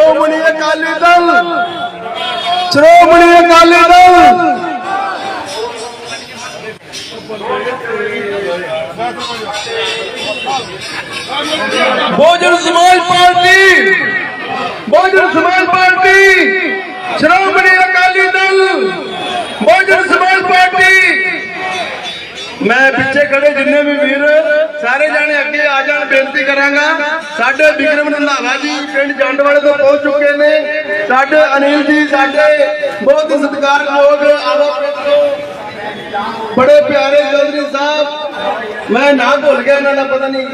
Shiromani Akali Dal, Shiromani Akali Dal. Bahujan Samaj party, Bahujan Samaj party, श्रोमणी Akali Dal, Bahujan Samaj party. मैं पिछे खड़े जिन्ने भी वीर सारे जाने अगे आ जान बेनती करांगा। साडे विक्रम रंधावा जी पिंड जंडवाले तो पहुंच चुके ने, साडे अनिल जी साडे बहुत ही सत्कारयोग बड़े प्यारे चौधरी साहब, मैं ना भूल गया इन्होंने पता नहीं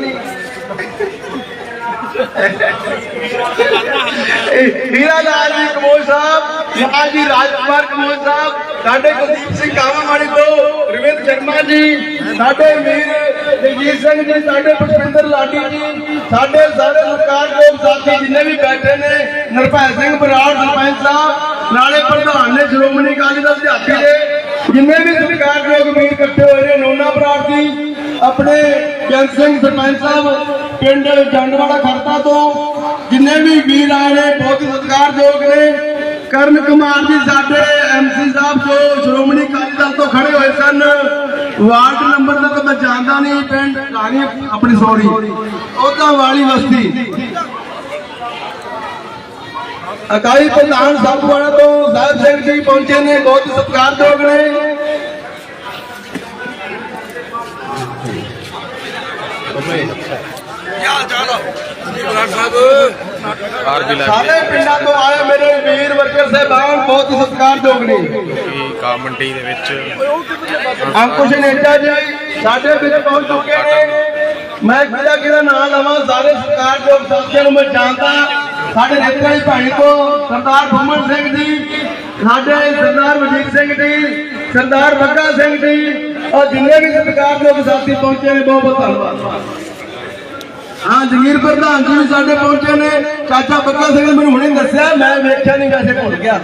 हीरा लाल जी कमोज साहब, लाल जी राजकुमार कमोज साहब, साडे कुलदीप सिंह कावामाड़ी तो रविंद्र शर्मा जी, साडे वीर जगजीत सिंह जी, साडे पुष्पिंदर लाडी जी, साडे सारे सरकारयोग साथी जिन्ने भी बैठे ने, निर्भय सिंह बराड़ सरपंच साहब, नाले प्रधान ने श्रोमणी अकाली दल दिहाती ने, जिन्ने भी सरकारयोग वीर इकट्ठे हुए नोना बराड़ जी, अपने जन सिंह सरपंच साहब पिंड जंडवाड़ा खड़ता तो जिन्ने भी वीर आए ने बहुत ही सत्कारयोग ने। करण कुमार जी साडे MC साहब जो श्रोमणी अकाली दल तो खड़े हुए सन, वार्ड नंबर तक मैं जानता नहीं, पिंड कहानी अपनी सॉरी ओदा वाली बस्ती अकाली प्रधान साहब तो साहब सिंह जी पहुंचे ने, बहुत ही सत्कारयोग ने। सारे पिंडा तो आए मेरे वीर वर्कर साहबान, बहुत ही सत्कारयोग ने। मंडी दे विच अंकुश नेता जी साडे विच पहुंच चुके ने। मैं किहदा नाम लवां, सारे सत्कारयोग साथियों मैं जानता। साडे नेतराली भाई तो सरदार भुमन सिंह जी, साडे सरदार वजीर सिंह जी, सरदार बग्गा सिंह जी और जिन्ने भी सत्कारयोग साथी पहुंचे ने बहुत बहुत धन्यवाद। हाँ जगीर प्रधान जी भी साडे पहुंचे ने, चाचा बग्गा सिंह ने मैनूं हुणे दस्सिया, मैं वेख्या नहीं वैसे भुल गया।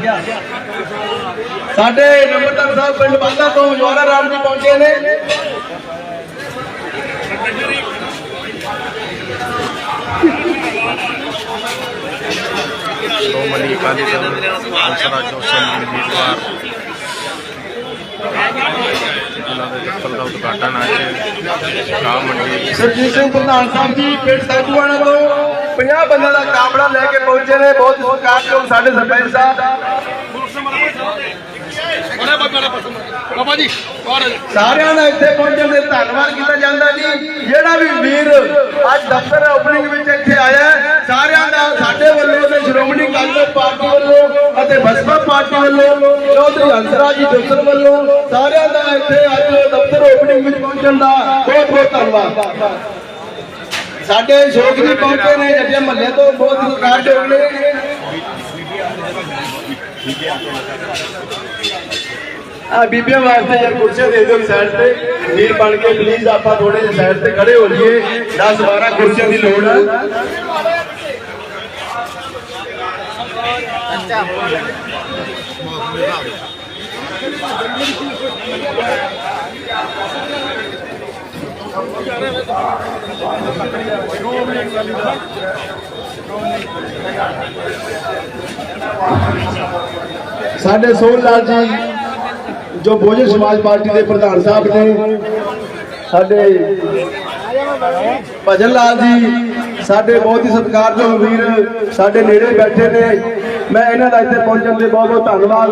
साडे नंबरदार साहब पिंड बांदा तो जवाहर राम जी पहुंचे ने। श्रोमणी अकाली दल हंसराज हुसैन उम्मीदवार जिला के दफ्तर का उद्घाटन आज गांव मंडी सरजीत सिंह प्रधान साहब जी पिंड साधूवाना तो 50 बंदा का काफला लेके पहुंचे ने, बहुत सत्कारयोग साडे सरपंच साहब सारियां दा इत्थे पहुंचण दे धन्नवाद कीता जांदा जी। जेड़ा भी वीर अज दफ्तर ओपनिंग विच इत्थे आया, सारियां दा साडे वल्लों ते श्रोमणी अकाली दल पार्टी वल्लों अते बसपा पार्टी वल्लों चौधरी हंसराज जी दफ्तर वल्लों सारियां दा इत्थे अज दफ्तर ओपनिंग विच पहुंचण दा बहुत बहुत धन्नवाद। साडे शोक जी पहुंचे ने जੱਟੇ महल्ले तो बहुत सत्कारयोग ने। बीबियां वास्ते यार कुर्सियां दे दो साइड पे, वीर बन के प्लीज आप थोड़े साइड पे खड़े हो जाइए, 10-12 कुर्सियां की लोड़ है। साडे सोहन लाल जी जो बहुजन समाज पार्टी के प्रधान साहब ने, साडे भजन लाल जी साडे बहुत ही सत्कारयोग वीर साडे नेड़े बैठे ने। मैं इन्हां दा इत्थे पहुंचण दे बहुत बहुत धन्नवाद।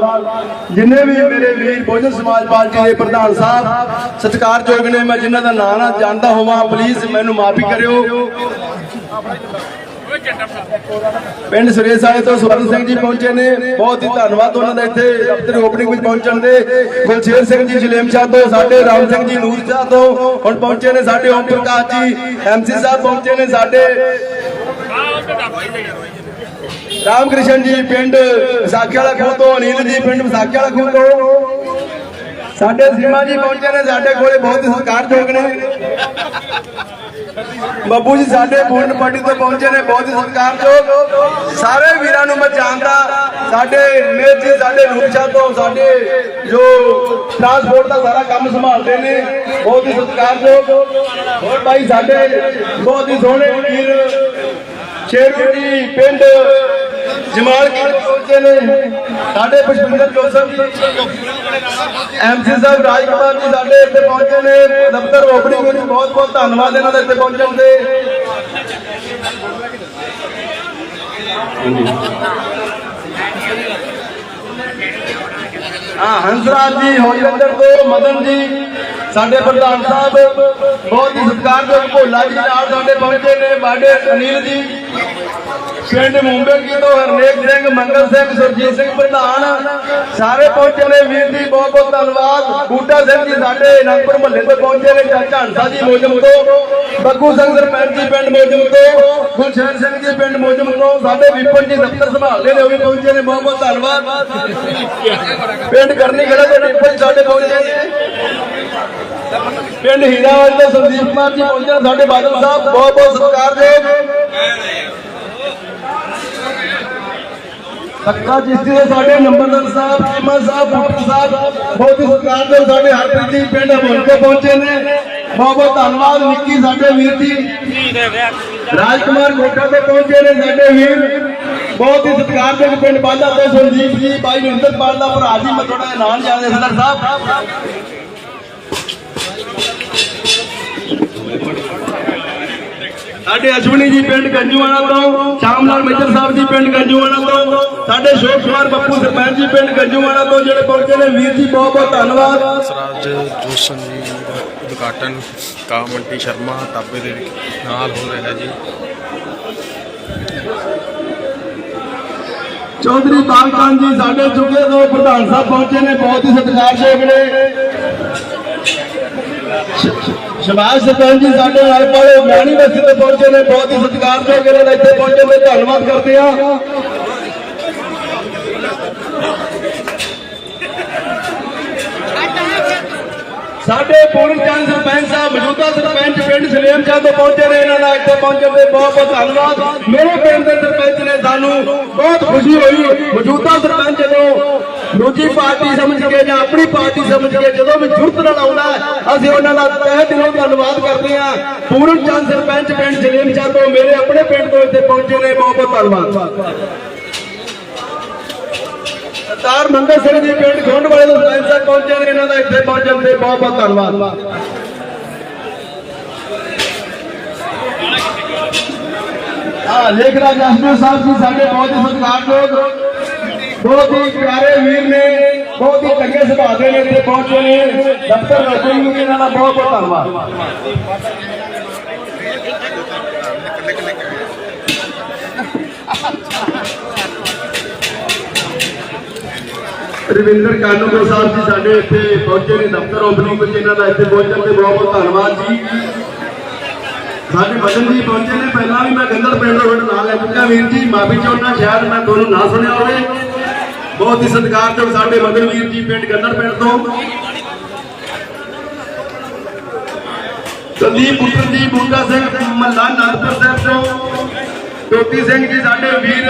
जिन्ने भी मेरे वीर बहुजन समाज पार्टी के प्रधान साहब सत्कारयोग ने, मैं जिन्हां दा नाम ना जानदा होवां प्लीज मैनूं माफी करियो। पिंड सुरेश वाले तो स्वर्ण सिंह जी पहुंचे ने, बहुत ही धन्यवाद उन्होंने इत्थे दफ्तर ओपनिंग में पहुंचण दे। गुलशेर सिंह जी जलेम शाह तो, साडे राम सिंह जी नूर शाह तो हुण पहुंचे ने, साडे ओम प्रकाश जी MC साहब पहुंचे ने, साडे राम कृष्ण जी पिंड विसाखी वाला खूह तो, अनिल जी पिंड विसाखी वाला खूह तो, साडे सीमा जी पहुंचे ने, साडे कोले बहुत ही सत्कारयोग ने। बाबू जी साडे पूर्ण पार्टी तो पहुंचे ने, बहुत ही सत्कारयोग। सारे वीरां नूं मैं जानदा, साडे मेर जी साडे नूर शाह तो, साडे जो ट्रांसपोर्ट का सारा काम संभालते ने, बहुत ही सत्कारयोग। और भाई साडे बहुत ही सोहणे वीर शेरू जी पिंड ਜਮਾਲ ਕੀ ਪਹੁੰਚੇ ਨੇ, ਸਾਡੇ ਪੁਸ਼ਪਿੰਦਰ ਜੋਸਫ ਜੀ, MC ਸਾਹਿਬ ਰਾਜਕੁਮਾਰ ਜੀ ਸਾਡੇ ਇੱਥੇ ਪਹੁੰਚੇ ਨੇ। ਦਫ਼ਤਰ ਓਪਨਿੰਗ ਵਿੱਚ ਬਹੁਤ ਬਹੁਤ ਧੰਨਵਾਦ ਇਹਨਾਂ ਦਾ ਇੱਥੇ ਪਹੁੰਚਣ ਤੇ। हंसराज जी होलंदर तो मदन जी साडे प्रधान साहब बहुत ही सत्कारयोग भोला जी नाल साडे पहुंचे ने। बाडे अनिल जी पिंड मुंबई की तो हरनेक सिंह मंगल सिंह सुरजीत सिंह प्रधान सारे पहुंचे ने। वीर जी बहुत बहुत धन्यवाद। बूटा सिंह जी साडे अनंदपुर महल्ले तो पहुंचे ने। चाचा हंसा जी मोजम तो, बग्गू सिंह सरपंच जी पिंड मोजम तो, गुलशेर सिंह जी पिंड मोजम तो, साडे विपिन जी दफ्तर संभालने ने भी पहुंचे ने। बहुत बहुत धन्यवाद। पिंड करनी खड़ा तो विपिन साडे पहुंचे ने। पिंड हीरावाल तो संदीप कुमार जी पहुंचे साडे बादल साहब बहुत बहुत सत्कारयोग। सक्का चिश्ती तो साडे नंबरदार साहब, चीमा साहब, बुट्टर साहब बहुत ही सत्कारयोग। साडे हरप्रीत जी पिंड अमोल के पहुंचे ने। बहुत बहुत धन्यवाद। निक्की साडे वीर जी राजकुमार कोटा तो पहुंचे ने साडे वीर। बहुत ही सत्कारयोग। पिंड बाजा तो संजीव जी भाई निरंतरपाल का भरा जी, मैं थोड़ा नाम याद है सदर साहब। साडे अश्विनी जी पिंड गंजूवाला तो, श्यामलाल मेजर साहब जी पिंड गंजूवाला तो, साडे अशोक कुमार बप्पू सरपंच जी पिंड गंजूवाला तो ਜਿਹੜੇ ਪਹੁੰਚੇ ਨੇ। ਵੀਰ ਜੀ ਬਹੁਤ ਬਹੁਤ ਧੰਨਵਾਦ। ਹੰਸਰਾਜ ਜੋਸ਼ਨ ਜੀ ਦਾ ਉਦਘਾਟਨ ਕਾਹ ਮੰਡੀ ਸ਼ਰਮਾ ਢਾਬੇ ਦੇ ਨਾਲ ਹੋ ਰਿਹਾ ਜੀ। चौधरी बालकान जी साडे चुके तो प्रधान साहब पहुंचे ने। बहुत ही सत्कारयोग ने। शबाज सरपंच जी साडे नाल पाले मैनी बस्ती तो पहुंचे ने। बहुत ही सत्कारयोग इन्हां दा इत्थे पहुंचे ते धन्नवाद करते हैं। साडे पूर्ण चंद सरपंच साहब मौजूदा सरपंच पिंड सलेम शाह तो पहुंचे ने। इन्हां दा इत्थे पहुंचण ते बहुत बहुत धन्नवाद। मेरे पिंड दे सरपंच ने सानू बहुत खुशी हुई। मौजूदा सरपंच जो दूजी पार्टी समझ के या अपनी पार्टी समझ के जो भी जुर्त नाल आउंदा असीं उन्हां दा तहे दिलों धन्नवाद करते हैं। पूर्ण चंद सरपंच पिंड सलेम शाह तो मेरे अपने पिंड तो इत्थे पहुंचे ने। बहुत बहुत धन्नवाद। सरदार मंगल सिंह जी पिंड खोंड वाले तो सरपंच साहब पहुंचे ने। इन्हां दा इत्थे पहुंचण ते बहुत बहुत धन्नवाद। हाँ लेखराज एसपी साहब जी साडे बहुत ही सत्कारयोग, बहुत ही प्यारे वीर ने, बहुत ही चंगे सुभाव के ने इत्थे पहुंचे ने। दफ्तर रसूल जी इन्हां दा बहुत बहुत धन्नवाद। रविंदर कानूनगो साहब जी साडे इत्थे पहुंचे ने। दफ्तर ओपनिंग विच इन्हां दा इत्थे पहुंचण ते बहुत बहुत धन्नवाद जी। साडे मदन जी पहुंचे ने। पहला भी मैं गंदड़ पिंड रोड नाम ले चुका वीर जी, माफी चाहना शायद मैं तुहानूं ना सुनिया होवे। बहुत ही सत्कारयोग साडे मदन वीर जी पिंड गंदड़ पिंड तो। संदीप पुत्र जी बूटा सिंह महला आनंदपुर साहब तो, ज्योति सिंह जी साडे वीर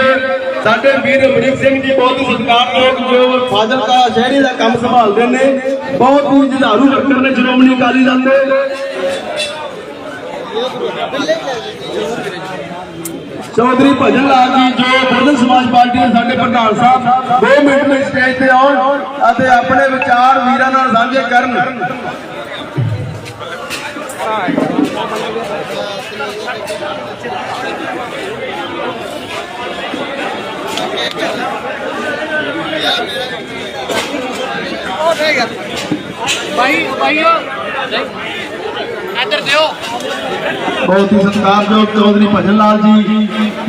अमरीक सिंह जी बहुत ही सत्कारयोग जो फाजिलका शहरी का काम संभालते हैं। बहुत ही जुझारू वर्कर ने श्रोमणी अकाली दल के। चौधरी भजन लाल जी जो बहुजन समाज पार्टी के साडे प्रधान साहब 2 मिनट में स्टेज पे आउण अते अपने विचार वीरां नाल साझे करन। बहुत ही सत्कारयोग चौधरी भजन लाल जी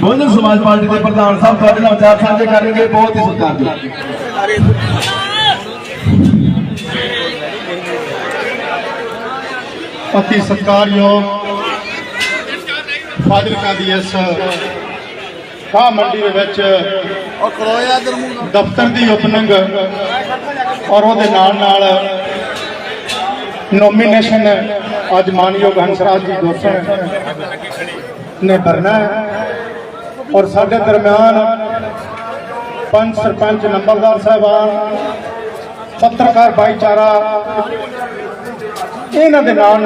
बहुजन समाज पार्टी के प्रधान साहब ਤੁਹਾਡੇ ਨਾਲ विचार साझे करेंगे। बहुत ही सत्कारयोग। अति सत्कारयोग फाजिलका दी इस काह मंडी दे विच दफ्तर की ओपनिंग और वो नाल नोमीनेशन अज मानयोग हंसराज जी जोशन ने करना है। और साडे दरम्यान पंच सरपंच नंबरदार साहबान पत्रकार भाईचारा इन्हां दे नाल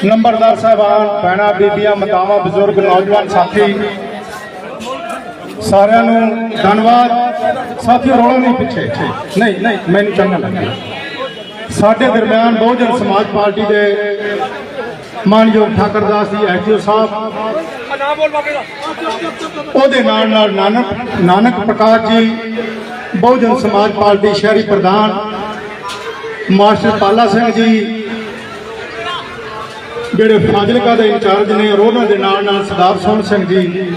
नंबरदार साहबान भैणां बीबियां मातावां बजुर्ग नौजवान साथी ਸਾਰਿਆਂ ਨੂੰ ਧੰਨਵਾਦ। ਸਾਥੀਓ ਰੌਲਾ ਨਹੀਂ ਪਿੱਛੇ, ਨਹੀਂ ਮੈਨੂੰ ਚੰਗਾ ਲੱਗਿਆ। ਸਾਡੇ ਦਰਮਿਆਨ ਬਹੁਜਨ ਸਮਾਜ ਪਾਰਟੀ ਦੇ ਮਾਨਯੋਗ ਠਾਕਰਦਾਸ ਜੀ ਐਚਓ ਸਾਹਿਬ, ਉਹਦੇ ਨਾਲ ਨਾਨਕ ਪ੍ਰਕਾਸ਼ ਜੀ ਬਹੁਜਨ ਸਮਾਜ ਪਾਰਟੀ ਸ਼ਹਿਰੀ ਪ੍ਰਧਾਨ, ਮਾਸਟਰ ਪਾਲਾ ਸਿੰਘ ਜੀ ਜਿਹੜੇ ਫਾਜ਼ਿਲਕਾ ਦੇ ਇੰਚਾਰਜ ਨੇ, ਔਰ ਉਹਨਾਂ ਦੇ ਨਾਲ ਸਰਦਾਰ ਸੋਹਣ ਸਿੰਘ ਜੀ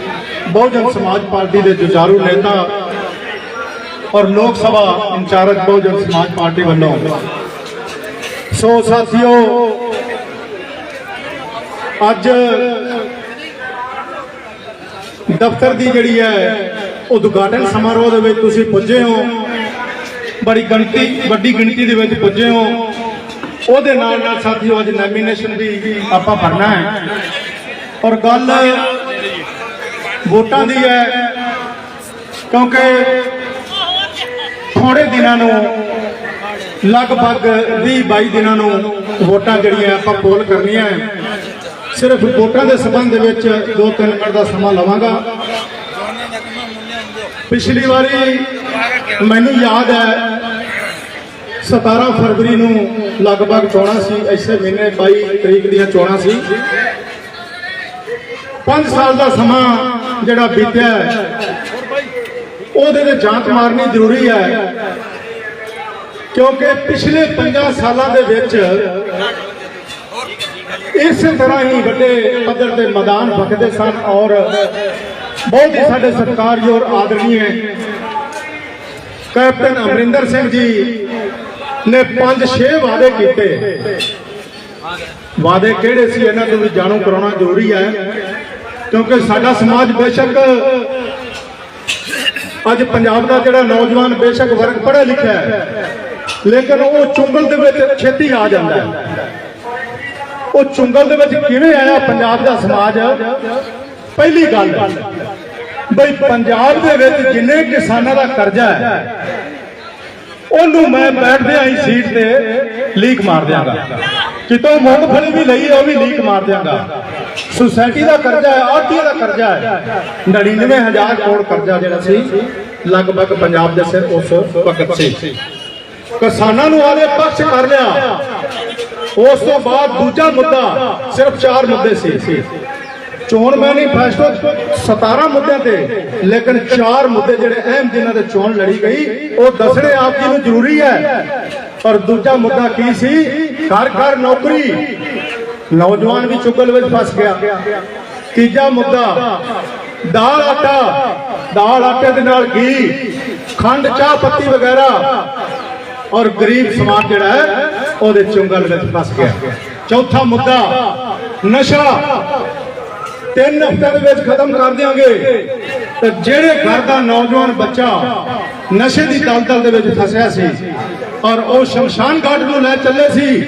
ਬਹੁਜਨ ਸਮਾਜ ਪਾਰਟੀ ਦੇ ਜੁਝਾਰੂ ਨੇਤਾ ਔਰ ਲੋਕ ਸਭਾ ਇੰਚਾਰਜ ਬਹੁਜਨ ਸਮਾਜ ਪਾਰਟੀ ਵੱਲੋਂ। ਸੋ ਸਾਥੀਓ, ਅੱਜ ਦਫ਼ਤਰ ਦੀ ਜਿਹੜੀ ਹੈ ਉਦਘਾਟਨ ਸਮਾਰੋਹ ਦੇ ਵਿੱਚ ਤੁਸੀਂ ਪੁੱਜੇ ਹੋ, ਵੱਡੀ ਗਿਣਤੀ ਦੇ ਵਿੱਚ ਪੁੱਜੇ ਹੋ। ਉਹਦੇ ਨਾਲ ਸਾਥੀਓ ਅੱਜ ਨੋਮੀਨੇਸ਼ਨ ਵੀ ਆਪਾਂ ਭਰਨਾ ਹੈ, ਔਰ ਗੱਲ ਵੋਟਾਂ ਦੀ ਹੈ, ਕਿਉਂਕਿ ਥੋੜੇ ਦਿਨਾਂ ਨੂੰ ਲਗਭਗ 20-22 ਦਿਨਾਂ ਨੂੰ ਵੋਟਾਂ ਜਿਹੜੀਆਂ ਆਪਾਂ ਪੋਲ ਕਰਨੀਆਂ ਹੈ। ਸਿਰਫ ਵੋਟਾਂ ਦੇ ਸੰਬੰਧ ਦੇ ਵਿੱਚ 2-3 ਮਿੰਟ ਦਾ ਸਮਾਂ ਲਵਾਂਗਾ। ਪਿਛਲੀ ਵਾਰੀ ਮੈਨੂੰ ਯਾਦ ਹੈ 17 ਫਰਵਰੀ ਨੂੰ ਲਗਭਗ ਚੋਣਾਂ ਸੀ, ਇਸੇ ਮਹੀਨੇ 22 ਤਰੀਕ ਦੀਆਂ ਚੋਣਾਂ ਸੀ। 5 ਸਾਲ ਦਾ ਸਮਾਂ ਜਿਹੜਾ ਬੀਤਿਆ ਉਹਦੇ ਤੇ ਜਾਂਚ ਮਾਰਨੀ ਜ਼ਰੂਰੀ ਹੈ, ਕਿਉਂਕਿ ਪਿਛਲੇ 50 ਸਾਲਾਂ ਦੇ ਵਿੱਚ ਇਸੇ ਤਰ੍ਹਾਂ ਹੀ ਵੱਡੇ ਪੱਧਰ ਦੇ ਮੈਦਾਨ ਭਖਦੇ ਸਨ, ਔਰ ਬਹੁਤ ਹੀ ਸਾਡੇ ਸਤਿਕਾਰਯੋਗ ਔਰ ਆਦਰਣੀय ਕੈਪਟਨ ਅਮਰਿੰਦਰ ਸਿੰਘ ਜੀ ਨੇ 5-6 ਵਾਅਦੇ ਕੀਤੇ। ਵਾਅਦੇ ਕਿਹੜੇ ਸੀ ਇਹਨਾਂ ਤੋਂ ਵੀ ਜਾਣੂ ਕਰਾਉਣਾ ਜ਼ਰੂਰੀ ਹੈ, ਕਿਉਂਕਿ ਸਾਡਾ ਸਮਾਜ ਬੇਸ਼ੱਕ ਅੱਜ ਪੰਜਾਬ ਦਾ ਜਿਹੜਾ ਨੌਜਵਾਨ ਬੇਸ਼ੱਕ ਵਰਗ ਪੜ੍ਹਿਆ ਲਿਖਿਆ ਹੈ, ਲੇਕਿਨ ਉਹ ਚੁੰਗਲ ਦੇ ਵਿੱਚ ਛੇਤੀ ਆ ਜਾਂਦਾ ਹੈ। ਉਹ ਚੁੰਗਲ ਦੇ ਵਿੱਚ ਕਿਵੇਂ ਆਇਆ ਪੰਜਾਬ ਦਾ ਸਮਾਜ? ਪਹਿਲੀ ਗੱਲ ਬਈ ਪੰਜਾਬ ਦੇ ਵਿੱਚ ਜਿੰਨੇ ਕਿਸਾਨਾਂ ਦਾ ਕਰਜ਼ਾ ਹੈ ਉਹਨੂੰ ਮੈਂ ਬੈਠਦੇ ਆਈ ਸੀਟ ਤੇ ਲੀਕ ਮਾਰ ਦਿਆਂਗਾ। ਕਿਤੋਂ ਮੂੰਗਫਲੀ ਵੀ ਲਈ ਉਹ ਵੀ ਲੀਕ ਮਾਰ ਦਿਆਂਗਾ। ਸੁਸਾਇਟੀ ਦਾ ਕਰਜ਼ਾ ਹੈ, ਆੜ੍ਹਤੀਆਂ ਦਾ ਕਰਜ਼ਾ ਹੈ, 99,000 ਕਰੋੜ ਕਰਜ਼ਾ ਜਿਹੜਾ ਸੀ ਲਗਭਗ ਪੰਜਾਬ ਦੇ ਸਿਰ ਉਸ ਵਕਤ ਸੀ। ਕਿਸਾਨਾਂ ਨੂੰ ਆਲੇ ਪਕਸ਼ ਕਰ ਲਿਆ। ਉਸ ਤੋਂ ਬਾਅਦ ਦੂਜਾ ਮੁੱਦਾ, ਸਿਰਫ 4 ਮੁੱਦੇ ਸੀ। ਚੋਣ ਮੈਨੀਫੈਸਟੋ 17 ਮੁੱਦਿਆਂ ਤੇ, ਲੇਕਿਨ 4 ਮੁੱਦੇ ਜਿਹੜੇ ਅਹਿਮ ਜਿਨ੍ਹਾਂ ਤੇ ਚੋਣ ਲੜੀ ਗਈ ਉਹ ਦੱਸਣੇ ਆਪ ਜੀ ਨੂੰ ਜ਼ਰੂਰੀ ਹੈ। ਔਰ ਦੂਜਾ ਮੁੱਦਾ ਕੀ ਸੀ? ਘਰ ਘਰ ਨੌਕਰੀ, ਨੌਜਵਾਨ ਵੀ ਚੁਗਲ ਵਿੱਚ ਫਸ ਗਿਆ। ਤੀਜਾ ਮੁੱਦਾ ਦਾਲ ਆਟੇ ਦੇ ਨਾਲ ਘੀ, ਖੰਡ, ਚਾਹ ਪੱਤੀ ਵਗੈਰਾ, ਔਰ ਗਰੀਬ ਸਮਾਜ ਜਿਹੜਾ ਹੈ ਉਹਦੇ ਚੁੰਗਲ ਵਿੱਚ ਫਸ ਗਿਆ। ਚੌਥਾ ਮੁੱਦਾ ਨਸ਼ਾ, 3 ਹਫ਼ਤਿਆਂ ਦੇ ਵਿੱਚ ਖਤਮ ਕਰ ਦਿਆਂਗੇ। ਤੇ ਜਿਹੜੇ ਘਰ ਦਾ ਨੌਜਵਾਨ ਬੱਚਾ ਨਸ਼ੇ ਦੀ ਦਲਦਲ ਦੇ ਵਿੱਚ ਫਸਿਆ ਸੀ ਔਰ ਉਹ ਸ਼ਮਸ਼ਾਨ ਘਾਟ ਨੂੰ ਲੈ ਚੱਲੇ ਸੀ,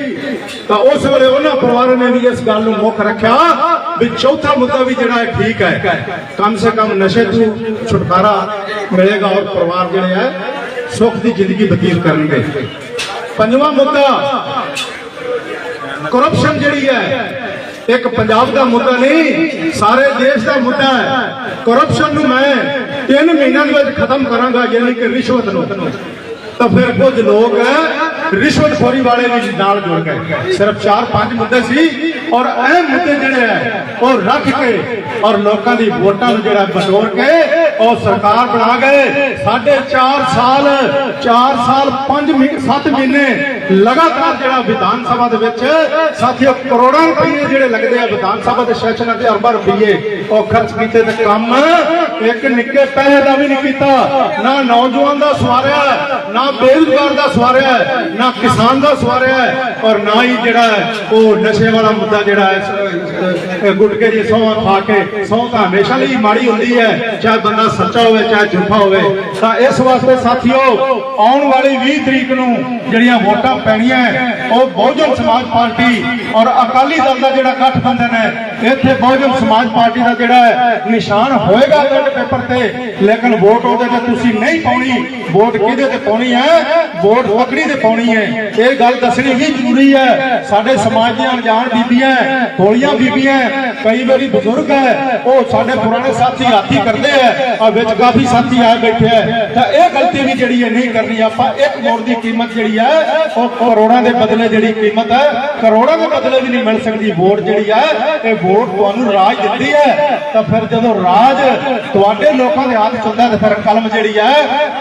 ਤਾਂ ਉਸ ਵੇਲੇ ਉਹਨਾਂ ਪਰਿਵਾਰਾਂ ਨੇ ਵੀ ਇਸ ਗੱਲ ਨੂੰ ਮੁੱਖ ਰੱਖਿਆ ਵੀ ਚੌਥਾ ਮੁੱਦਾ ਵੀ ਜਿਹੜਾ ਹੈ ਠੀਕ ਹੈ, ਕਮ ਸੇ ਕਮ ਨਸ਼ੇ ਤੋਂ ਛੁਟਕਾਰਾ ਮਿਲੇਗਾ ਔਰ ਪਰਿਵਾਰ ਜਿਹੜੇ ਹੈ ਸੁੱਖ ਦੀ ਜ਼ਿੰਦਗੀ ਬਤੀਤ ਕਰਨਗੇ। ਪੰਜਵਾਂ ਮੁੱਦਾ ਕਰਪਸ਼ਨ ਜਿਹੜੀ ਹੈ, ਇੱਕ ਪੰਜਾਬ ਦਾ ਮੁੱਦਾ ਨਹੀਂ, ਸਾਰੇ ਦੇਸ਼ ਦਾ ਮੁੱਦਾ ਹੈ। ਕਰਪਸ਼ਨ ਨੂੰ ਮੈਂ 3 ਮਹੀਨਿਆਂ ਦੇ ਵਿੱਚ ਖਤਮ ਕਰਾਂਗਾ, ਯਾਨੀ ਕਿ ਰਿਸ਼ਵਤ ਨੂੰ। ਤਾਂ ਫਿਰ ਕੁਝ ਲੋਕ ਰਿਸ਼ਵਤਖੋਰੀ ਵਾਲੇ ਵੀ ਨਾਲ ਜੁੜ ਗਏ। ਸਿਰਫ 4-5 ਮੁੱਦੇ ਸੀ ਔਰ ਅਹਿਮ ਮੁੱਦੇ ਜਿਹੜੇ ਹੈ ਉਹ ਰੱਖ ਕੇ ਔਰ ਲੋਕਾਂ ਦੀ ਵੋਟਾਂ ਨੂੰ ਜਿਹੜਾ ਬਟੋਰ ਕੇ ਉਹ ਸਰਕਾਰ ਬਣਾ ਗਏ। 4.5 ਸਾਲ 7 ਮਹੀਨੇ ਲਗਾਤਾਰ ਜਿਹੜਾ ਵਿਧਾਨ ਸਭਾ ਦੇ ਵਿੱਚ ਸਾਥੀਓ ਕਰੋੜਾਂ ਰੁਪਏ ਜਿਹੜੇ ਲੱਗਦੇ ਆ ਵਿਧਾਨ ਸਭਾ ਦੇ ਸੈਸ਼ਨਾਂ ਤੇ, ਅਰਬਾਂ ਰੁਪਏ ਉਹ ਖਰਚ ਕੀਤੇ ਤੇ ਕੰਮ ਇੱਕ ਨਿੱਕੇ ਪੈਸੇ ਦਾ ਵੀ ਨਹੀਂ ਕੀਤਾ। ਨਾ ਨੌਜਵਾਨ ਦਾ ਸਵਾਰਿਆ, ਨਾ ਬੇਰੁਜ਼ਗਾਰ ਦਾ ਸਵਾਰਿਆ, ਨਾ ਕਿਸਾਨ ਦਾ ਸਵਾਰਿਆ, ਔਰ ਨਾ ਹੀ ਜਿਹੜਾ ਉਹ ਨਸ਼ੇ ਵਾਲਾ ਮੁੱਦਾ ਜਿਹੜਾ ਹੈ ਗੁਟਕੇ ਦੀ ਸਹੁੰ ਖਾ ਕੇ। ਸਹੁੰ ਤਾਂ ਹਮੇਸ਼ਾ ਲਈ ਮਾੜੀ ਹੁੰਦੀ ਹੈ, ਚਾਹੇ ਬੰਦਾ ਸੱਚਾ ਹੋਵੇ ਚਾਹੇ ਝੂਠਾ ਹੋਵੇ। ਤਾਂ ਇਸ ਵਾਸਤੇ ਸਾਥੀਓ ਆਉਣ ਵਾਲੀ 20 ਤਰੀਕ ਨੂੰ ਜਿਹੜੀਆਂ ਵੋਟਾਂ ਪੈਣੀਆਂ ਉਹ ਬਹੁਜਨ ਸਮਾਜ ਪਾਰਟੀ ਔਰ ਅਕਾਲੀ ਦਲ ਦਾ ਜਿਹੜਾ ਗਠਬੰਧਨ ਹੈ, ਇੱਥੇ ਬਹੁਜਨ ਸਮਾਜ ਪਾਰਟੀ ਦਾ ਜਿਹੜਾ ਨਿਸ਼ਾਨ ਹੋਏਗਾ। ਬੈਲਟ ਪੇਪਰ ਤੇ, ਲੇਕਿਨ ਵੋਟ ਉਹਦੇ ਤੇ ਤੁਸੀਂ ਨਹੀਂ ਪਾਉਣੀ। ਵੋਟ ਕਿਹਦੇ ਤੇ ਪਾਉਣੀ ਹੈ? ਵੋਟ ਪਗੜੀ ਤੇ ਪਾਉਣੀ ਹੈ। ਇਹ ਗੱਲ ਦੱਸਣੀ ਵੀ ਜ਼ਰੂਰੀ ਹੈ। ਸਾਡੇ ਸਮਾਜ ਦੀਆਂ ਅਣਜਾਣ ਬੀਬੀਆਂ, ਹੋਲੀਆਂ ਬੀਬੀਆਂ, ਕਈ ਵਾਰੀ ਬਜ਼ੁਰਗ ਹੈ, ਉਹ ਸਾਡੇ ਪੁਰਾਣੇ ਸਾਥੀ ਹਾਥੀ ਕਰਦੇ ਹੈ, ਔਰ ਵਿੱਚ ਕਾਫੀ ਸਾਥੀ ਆਏ ਬੈਠੇ ਹੈ। ਤਾਂ ਇਹ ਗਲਤੀ ਵੀ ਜਿਹੜੀ ਹੈ ਨਹੀਂ ਕਰਨੀ। ਆਪਾਂ ਇੱਕ ਵੋਟ ਦੀ ਕੀਮਤ ਜਿਹੜੀ ਹੈ ਉਹ ਕਰੋੜਾਂ ਦੇ ਬਦਲੇ ਜਿਹੜੀ ਕੀਮਤ ਹੈ, ਕਰੋੜਾਂ ਦੇ ਬਦਲੇ ਵੀ ਨਹੀਂ ਮਿਲ ਸਕਦੀ। ਵੋਟ ਜਿਹੜੀ ਹੈ, ਇਹ ਵੋਟ ਤੁਹਾਨੂੰ ਰਾਜ ਦਿੰਦੀ ਹੈ। ਤਾਂ ਫਿਰ ਜਦੋਂ ਰਾਜ ਤੁਹਾਡੇ ਲੋਕਾਂ ਦੇ ਹੱਥ ਚੱਲਦਾ ਤੇ ਫਿਰ ਕਲਮ ਜਿਹੜੀ ਹੈ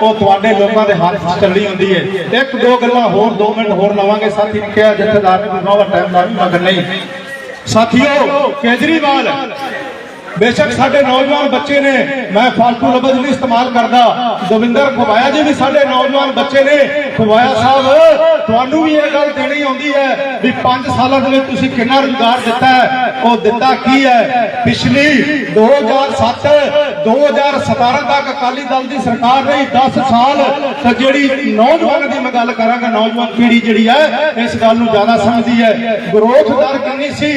ਉਹ ਤੁਹਾਡੇ ਲੋਕਾਂ ਦੇ ਹੱਥ 'ਚ ਚੱਲਣੀ ਹੁੰਦੀ ਹੈ। ਇੱਕ ਦੋ ਗੱਲਾਂ ਹੋਰ 2 ਮਿੰਟ ਹੋਰ ਲਵਾਂਗੇ। ਸਾਥੀ ਨੇ ਕਿਹਾ ਜਥੇਦਾਰ ਨੇ ਬਹੁਤ ਟਾਈਮ ਲਾ ਵੀ ਮਗਰ ਨਹੀਂ। ਸਾਥੀਓ, ਕੇਜਰੀਵਾਲ बेशक साडे नौजवान बच्चे ने, मैं फालतू लफ्ज नहीं इस्तेमाल करता, दविंदर खवाया जी भी साडे नौजवान बच्चे ने। खवाया साहब तुहानू भी यह गल देनी आउंदी है भी 5 सालों दे विच तुसीं कितना रोजगार दिता है? वो दिता की है? पिछली 2007 2017 तक अकाली दल की सरकार रही 10 साल। तो जिहड़ी नौजवान की मैं गल करांगा, नौजवान पीढ़ी जिहड़ी है इस गल नूं ज्यादा समझदी है। ग्रोथ दर कितनी सी?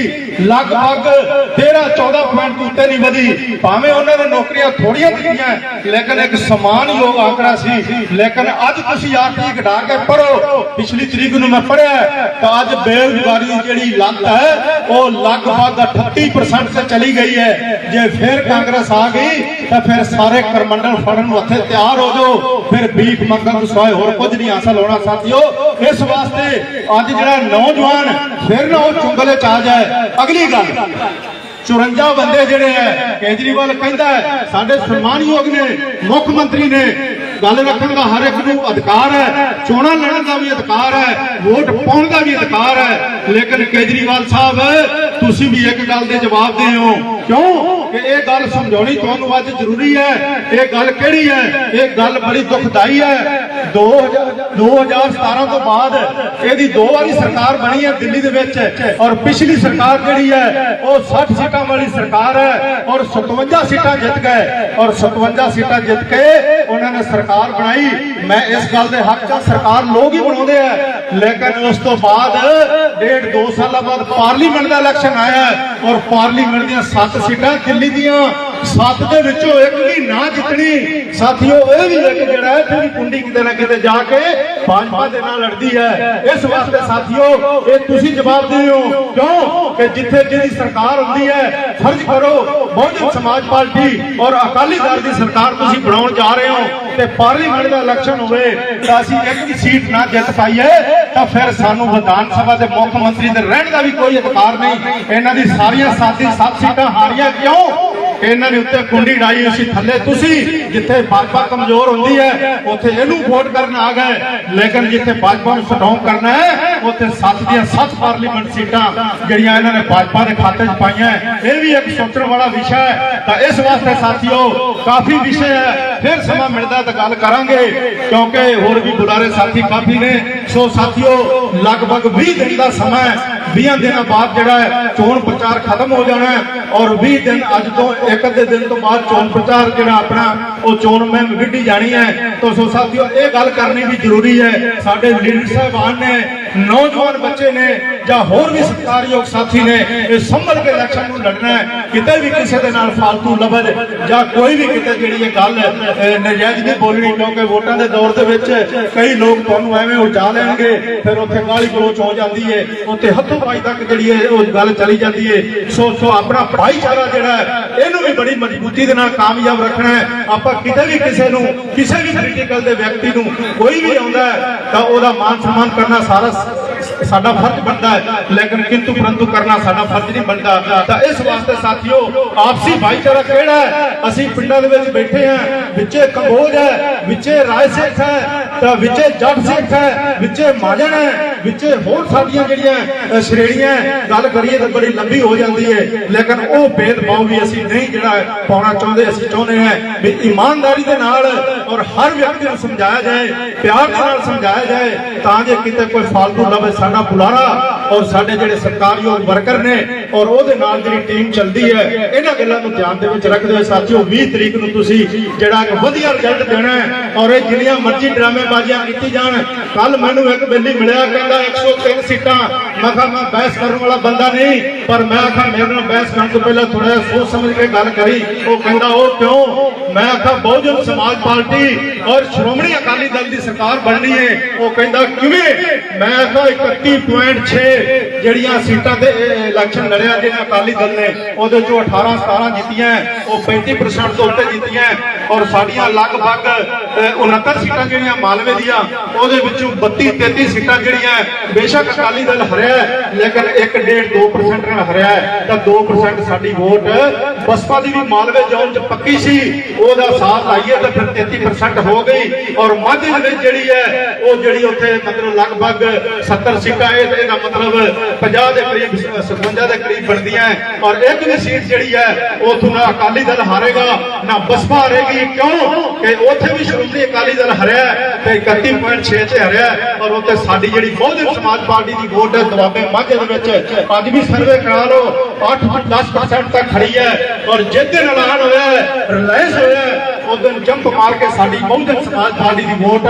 लगभग 13-14% नहीं वधी। भावें उन्होंने नौकरियां थोड़ियां दित्तियां, लेकिन एक समान योग आंकड़ा सी। लेकिन अज तुसीं आरटी घटा के पढ़ो, पिछली तरीक नूं मैं पढ़िया तो अज बेरोजगारी की जिहड़ी लत है वो लगभग 38% से चली गई है। जे फिर कांग्रेस आ गई तो फिर सारे करमंडल फड़न वास्ते तैयार हो जाओ, फिर भीख मंगण तो सिवाय होर कुछ नहीं हासिल होना। साथियों, इस वास्ते अज जिहड़ा नौजवान फिर ना वो चुंगले च आ जाए। अगली गल, 54 बंदे जिहड़े है केजरीवाल कहता है साडे सम्मानयोग ने, मुख मंत्री ने, गल रखने का हर एक नूं अधिकार है, चोणां लड़न का भी अधिकार है, वोट पाउण का भी अधिकार है। लेकिन केजरीवाल साहब तुसीं भी एक गल दे जवाब दे हो, क्यों कि यह गल समझाउणी तुहानूं अज जरूरी है। यह गल किहड़ी है? यह गल बड़ी दुखदाई है। 2017 तो बाद ਇਹਦੀ 2 ਵਾਰੀ सरकार बनी है दिल्ली दे विच, और पिछली सरकार जिहड़ी है वो 60 सीटां वाली सरकार है और 57 सीटां जित गए, और 57 सीटां जित के उन्होंने सरकार बनाई। मैं इस गल दे हक च सरकार लोग ही बनाउंदे हैं, लेकिन उस तो बाद 1.5-2 साल बाद पार्लीमेंट का इलेक्शन आया और पार्लीमेंट दी 7 सीटां दिल्ली दियां 7 दे विचों एक भी ना जितनी। साथियों, ये भी एक जिहड़ा है इत्थे भी कुंडी किते ना किते जाके भाजपा दे नाल लड़दी है। इस वास्ते साथियों ये तुसीं जवाब दिओ, क्यों कि जिथे जिहदी सरकार हुंदी है फर्ज करो बहुजन समाज पार्टी और अकाली दल की सरकार तुसीं बनाउण जा रहे हो ते पार्लीमेंट का इलेक्शन होवे तां असीं एक भी सीट ना जित पाईए तां फिर सानूं विधान सभा दे मुख मंत्री दे रहण दा भी कोई अधिकार नहीं। इन्हां दी सारियां 7 सीटां हारियां क्यों? इन्हां ने उत्ते कुंडी डाई असीं थल्ले, तुसीं जिथे भाजपा कमजोर हुंदी है उत्थे इहनूं वोट करन आ गए, लेकिन जिथे भाजपा नूं स्ट्रांग करना है उत्थे 7 ਦੀਆਂ 7 पार्लीमेंट सीटां जिहड़ियां इन्हां ने भाजपा दे खाते च पाईयां। यह भी एक सोचण वाला विषय है। तो इस वास्ते साथियों काफी विषय है, फिर समा मिलदा तो गल करांगे, क्योंकि होर भी बुलारे साथी काफी ने। सो साथियों, लगभग 20 दिन का समय, 20 दिनों बाद जिहड़ा है चोण प्रचार खत्म हो जाना है, और 20 दिन अज तो एक अद्धे दिन तो बाद चोण प्रचार जिहड़ा अपना वो चोण मुहिम विढ़ी जानी है। तो सो साथियों, ये गल करनी भी जरूरी है। साडे लीडर साहबान ने, नौजवान बच्चे ने, ਜਾਂ ਹੋਰ भी सत्कारयोग साथी ने ये संभल के इलेक्शन ਨੂੰ लड़ना है। किते भी किसी के नाल फालतू लफ्ज ਜਾਂ कोई भी किते जिहड़ी ये गल नजायज नहीं बोलनी, क्योंकि वोटां दे दौर दे विच कई लोग तुहानूं एवें उलझा लेणगे, फिर उत्थे गाली गलोच हो जाती है, उत्थे हत्थों पाई तक जिहड़ी है वो गल चली जाती है। सो अपना भाईचारा जिहड़ा है इहनूं भी बड़ी मजबूती दे नाल कामयाब रखना है। आपां किते भी किसी नूं, किसी भी पॉलिटिकल दे व्यक्ति नूं कोई भी आउंदा है तां ओहदा मान सम्मान करना साडा फर्ज बनता है, लेकिन किंतु परंतु करना साडा फर्ज नहीं बनता। तो इस वास्ते साथियों, आपसी भाईचारा केड़ा है? असीं पिंडां दे विच बैठे हैं, विचे कंबोज है, विचे राय सिख है, तो विचे जट सिख है, विचे महाजन है, विचे होर साडियां जिहड़ियां श्रेणियां गल करिए तो बड़ी लंबी हो जाती है। लेकिन वो भेदभाव भी असीं नहीं जिहड़ा पाउणा चाहुंदे। असीं चाहुंदे हैं भी ईमानदारी दे नाल और हर व्यक्ति नूं समझाया जाए, प्यार दे नाल समझाया जाए, तां जे किते कोई फालतू लफ्ज साडा बुलारा और साडे जिहड़े सरकारयोग वर्कर ने और ओहदे नाल जिहड़ी टीम चलदी है, इन्हां गल्लां नूं ध्यान दे विच रखदे होए साथियों 20 तरीक नूं तुसीं जिहड़ा इक वधिया रिजल्ट देना है। और ये जिन्नियां मर्जी ड्रामेबाजियां कीती जाण, कल मैनूं एक बेली मिलिया कहंदा 103 सीटां मैं कहा मैं बहस करने वाला बंदा नहीं, पर मैं आखा मेरे नाल बहस करने तो पहले थोड़ा सोच समझ के गल करी। वो कहता वो क्यों? मैं आखा बहुजन समाज पार्टी और श्रोमणी अकाली दल की सरकार बननी है। वो कहता किवें? मैं आखा 31.6 ਜਿਹੜੀਆਂ सीटां ते इलेक्शन लड़िया जिन्हें अकाली दल ने ਉਹਦੇ ਚੋਂ 18-17 जीतियां, वो 35% ਤੋਂ ਉੱਤੇ जीतियां और साडियां लगभग 69 सीटां ਜਿਹੜੀਆਂ मालवे ਦੀਆਂ ਉਹਦੇ ਵਿੱਚੋਂ 32-33 सीटां ਜਿਹੜੀਆਂ बेशक अकाली दल हरिया लेकिन 1.5-2% ਨਾਲ हरिया ਤਾਂ 2% ਸਾਡੀ वोट बसपा ਦੀ ਵੀ मालवे जोन ਚ पक्की सी, ਉਹਦਾ साथ लाइए तो फिर 33% हो गई। और मध्य ਦੇ ਵਿੱਚ ਜਿਹੜੀ ਹੈ ਉਹ ਜਿਹੜੀ ਉੱਥੇ ਮਤਲਬ लगभग 70 सीटां ਇਹ ਤੇ ਇਹਦਾ मतलब 50 ਦੇ ਕਰੀਬ 57 ਦੇ ਕਰੀਬ ਬਣਦੀਆਂ और एक भी सीट ਜਿਹੜੀ ਹੈ ਉਥੋਂ ਨਾ ਅਕਾਲੀ ਦਲ ਹਾਰੇਗਾ ਨਾ ਬਸਪਾ ਹਾਰੇਗੀ। ਕਿਉਂ ਕਿ ਉੱਥੇ ਵੀ ਸ਼੍ਰੋਮਣੀ ਅਕਾਲੀ ਦਲ ਹਰਿਆ ਤੇ 31.6 ਤੇ ਹਰਿਆ और ਉੱਥੇ ਸਾਡੀ ਜਿਹੜੀ ਬਹੁਜਨ ਸਮਾਜ ਪਾਰਟੀ ਦੀ ਵੋਟ ਹੈ ਦੁਆਬੇ ਮਾਝੇ ਦੇ ਵਿੱਚ ਅੱਜ ਵੀ ਸਰਵੇ ਕਰਾ ਲਓ 8-10% ਤੱਕ ਖੜੀ ਹੈ और ਜਿਸ ਦਿਨ ਐਲਾਨ ਹੋਇਆ ਰਿਲਾਇੰਸ ਹੋਇਆ उस दिन जंप मार के साडी बहुजन समाज पार्टी की वोट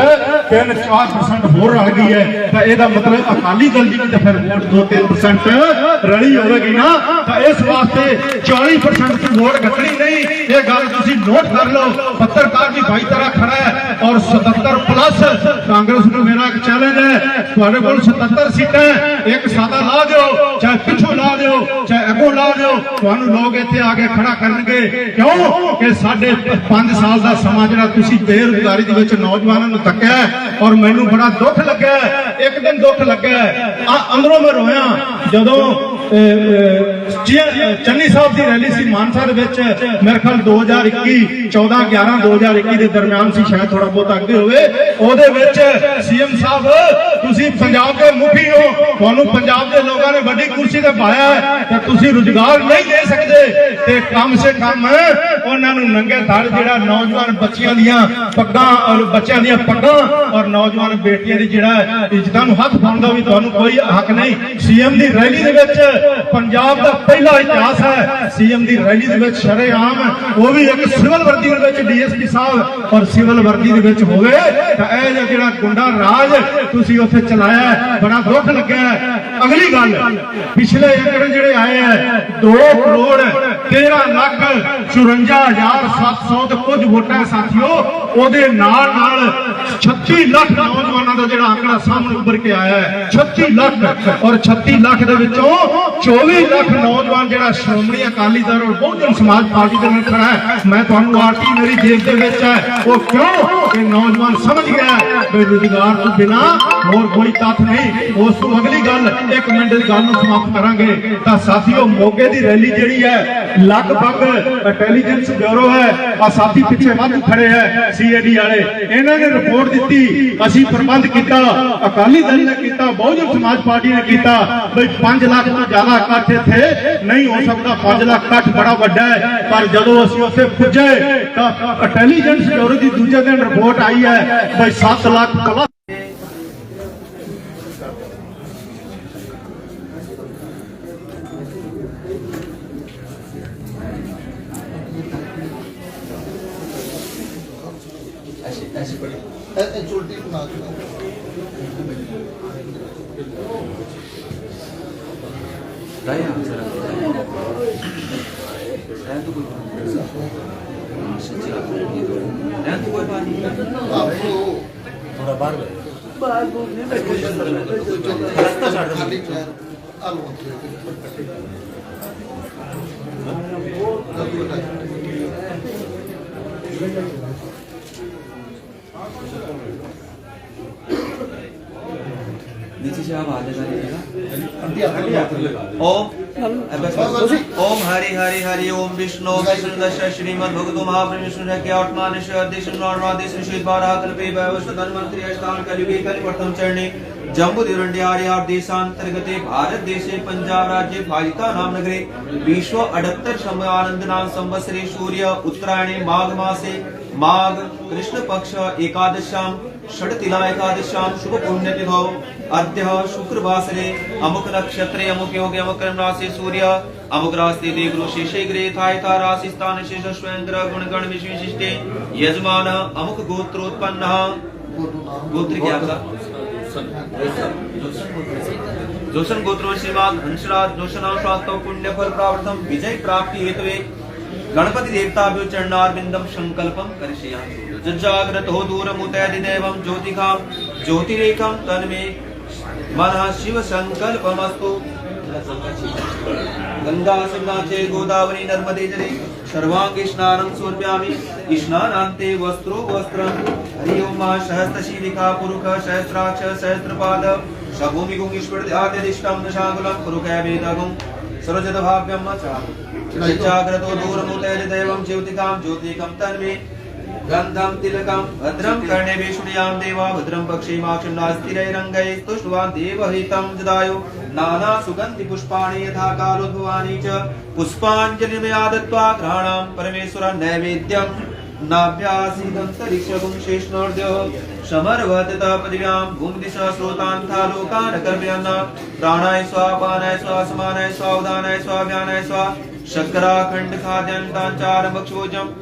3-4% होर रल गई है। तो इसका मतलब अकाली दल की तो फिर वोट 2-3% रली होगी ना, तो इस वास्ते 40% की वोट घटनी नहीं। ये गल तुसी नोट कर लो। पत्रकार भी भाई तरह खड़ा है और 77+ कांग्रेस को मेरा एक चैलेंज है, तुहाडे कोल 77 सीटां एक सादा ला दो, चाहे पिछों ला दो, चाहे अगों ला दो, तुहानू लोग इत्थे आके खड़ा करनगे। क्यों कि साडे 5 साल ਦਾ ਸਮਾਂ ਜਿਹੜਾ ਤੁਸੀਂ ਬੇਰੁਜ਼ਗਾਰੀ ਦੇ ਵਿੱਚ ਨੌਜਵਾਨਾਂ ਨੂੰ ਧੱਕਿਆ ਔਰ ਮੈਨੂੰ ਬੜਾ ਦੁੱਖ ਲੱਗਾ। ਇੱਕ ਦਿਨ ਦੁੱਖ ਲੱਗਾ ਅੰਦਰੋਂ ਮੈਂ ਰੋਇਆ ਜਦੋਂ ਚੰਨੀ ਸਾਹਿਬ ਦੀ ਰੈਲੀ ਸੀ ਮਾਨਸਾ ਦੇ ਵਿੱਚ, ਮੇਰੇ ਖਿਆਲ 14-11-2021 ਦੇ ਦਰਮਿਆਨ ਸੀ, ਸ਼ਾਇਦ ਥੋੜਾ ਬਹੁਤ ਅੱਗੇ ਹੋਵੇ। ਉਹਦੇ ਵਿੱਚ ਸੀਐਮ ਸਾਹਿਬ ਤੁਸੀਂ ਪੰਜਾਬ ਦੇ ਮੁਖੀ ਹੋ, ਤੁਹਾਨੂੰ ਪੰਜਾਬ ਦੇ ਲੋਕਾਂ ਨੇ ਵੱਡੀ ਕੁਰਸੀ ਤੇ ਪਾਇਆ ਤੇ ਤੁਸੀਂ ਰੁਜ਼ਗਾਰ ਨਹੀਂ ਦੇ ਸਕਦੇ ਤੇ ਕਮ ਸੇ ਕਮ ਉਹਨਾਂ ਨੂੰ ਨੰਗੇ ਧੜ ਜਿਹੜਾ नौजवान बच्चियां दियां पग्गां और बच्चों दियां पग्गां और नौजवान बेटियां दी जिहड़ा इज्जतां नूं हथ पाउण दा भी तुहानूं कोई हक नहीं। सीएम दी रैली दे विच पंजाब दा पहला इतिहास है, सीएम दी रैली दे विच शरेआम वो भी एक सिविल वर्दी दे विच डीएसपी साहब और सिविल वर्दी दे विच होवे तां इह जिहड़ा गुंडा राज तुसीं उत्थे चलाया बड़ा दुख लग्या। अगली गल पिछले आंकड़े जिहड़े आए हैं 2,13,54,700 ਤੇ ਕੁਝ ਵੋਟਾਂ ਸਾਥੀਓ ਉਹਦੇ ਨਾਲ 36 ਲੱਖ ਨੌਜਵਾਨਾਂ ਦਾ ਜਿਹੜਾ ਆંકੜਾ ਸਾਹਮਣੇ ਉੱਭਰ ਕੇ ਆਇਆ ਹੈ 36 ਲੱਖ ਔਰ 36 ਲੱਖ ਦੇ ਵਿੱਚੋਂ 24 ਲੱਖ ਨੌਜਵਾਨ ਜਿਹੜਾ ਸ਼੍ਰੋਮਣੀ ਅਕਾਲੀ ਦਲ ਔਰ ਬਹੁਜਨ ਸਮਾਜ ਪਾਰਟੀ ਦੇ ਨਾਲ ਖੜਾ ਹੈ। ਮੈਂ ਤੁਹਾਨੂੰ ਆਰਟੀ ਮੇਰੀ ਜੇਬ ਦੇ ਵਿੱਚ ਹੈ, ਉਹ ਕਿਉਂ ਕਿ ਨੌਜਵਾਨ ਸਮਝ ਗਿਆ ਕਿ ਰੁਜ਼ਗਾਰ ਤੋਂ ਬਿਨਾ ਹੋਰ ਕੋਈ ਤੱਥ ਨਹੀਂ। ਉਸ ਤੋਂ ਅਗਲੀ ਗੱਲ 1 ਮਿੰਟ ਦੀ ਗੱਲ ਨੂੰ ਸਮਾਪਤ ਕਰਾਂਗੇ ਤਾਂ ਸਾਥੀਓ ਮੋਗੇ ਦੀ ਰੈਲੀ ਜਿਹੜੀ ਹੈ ਲਗਭਗ ਇੰਟੈਲੀਜੈਂਸ ਬਿਊਰੋ ਹੈ ਆ साथी पिछे वाधू खड़े है सीएडी वाले, इन्होंने रिपोर्ट दी, असी प्रबंध किया, अकाली दल ने किया, बहुजन समाज पार्टी ने किया भाई 5 लाख तो ज्यादा इकट्ठ थे नहीं हो सकता। 5 लाख इकट्ठ बड़ा वड्डा है, पर जदों असीं उत्थे पुजे तो इंटैलीजेंस ब्यूरो की दूजे दिन रिपोर्ट आई है भाई 7 लाख प्लस। चुलटी बना थोड़ा बाहर नीचे से आप आगे ओम हरि हरि हरि ओम विष्णु विष्णुदश श्रीमद् भगवतो महापुरुष के आत्मानिश अध्यक्ष नॉर्मादेश श्री द्वारा कल्पे वैवस्वतन मंत्री अष्टांग कलियुगे कलि प्रथम चरणे जम्बूद्वीरंड्यार्य देशांतर्गते भारत देशे पंजाब राज्य भाजिका नाम नगरे विश्व 78 शम्यानंद नाम संवत्सरे सूर्य उत्तरायणे माघ मासे माघ कृष्ण पक्ष एकादशाम षडतिला एकादशाम शुभ पुण्यतिथौ अद्य शुक्रवासरे अमुक नक्षत्रे अमुक योगे अमुक कर्म राशि सूर्य अमुक राशि देवगुरु शेषे ग्रहे था राशि स्थान शेष स्वयंग्र गुणगण विशिष्टे यजमान अमुक गोत्रोत्पन्न गोत्र क्या आपका दोषण गोत्रो श्रीमान हंसराज दोषणा स्वास्थ्य पुण्य फल प्राप्तम विजय प्राप्ति हेतु गणपति देवताभ्यो चरणारविंदम संकल्पम करिष्यामि जाग्रत हो दूरमुतैति देवं ज्योतिखाम ज्योतिरेकम तन्मे मनः शिव संकल्पमस्तु गंगा सिंहाचे गोदावरी नर्मदे जले सर्वांगे स्नानं समर्पयामि स्नानान्ते वस्त्रो वस्त्रं हरि ओम सहस्रशीलिका पुरुष सहस्राक्ष सहस्रपाद सभूमि गुंगीश्वर आद्यदिष्टं दशाकुलं पुरुषैवेदगुं सर्वजत भाव्यं जाग्रतो दूरमुतैति देवं ज्योतिकां ज्योतिकं तन्मे गंधम तिलकम भद्रम कर्णे विष्णुयां देवा भद्रम पक्षिमाक्षुन्नास्तिरैरङ्गैः स्तुष्ट्वा देवहितं जदायु नाना सुगन्धि पुष्पाणि यथा कालोद्भवानि च पुष्पाञ्जलिर्मया दत्त्वा घ्राणां परमेश्वर नैवेद्यं नाभ्यासीदन्तरिक्षगुं शेषनोर्द्यः समर्वतत पृथिव्यां भूमिदिशः स्रोतान्था लोकान् कर्मयन् प्राणाय स्वाहा पानाय स्वाहा समानाय स्वाहा उदानाय स्वाहा व्यानाय स्वाहा शर्कराखण्ड खाद्यान्ताञ्चार भक्षोजम्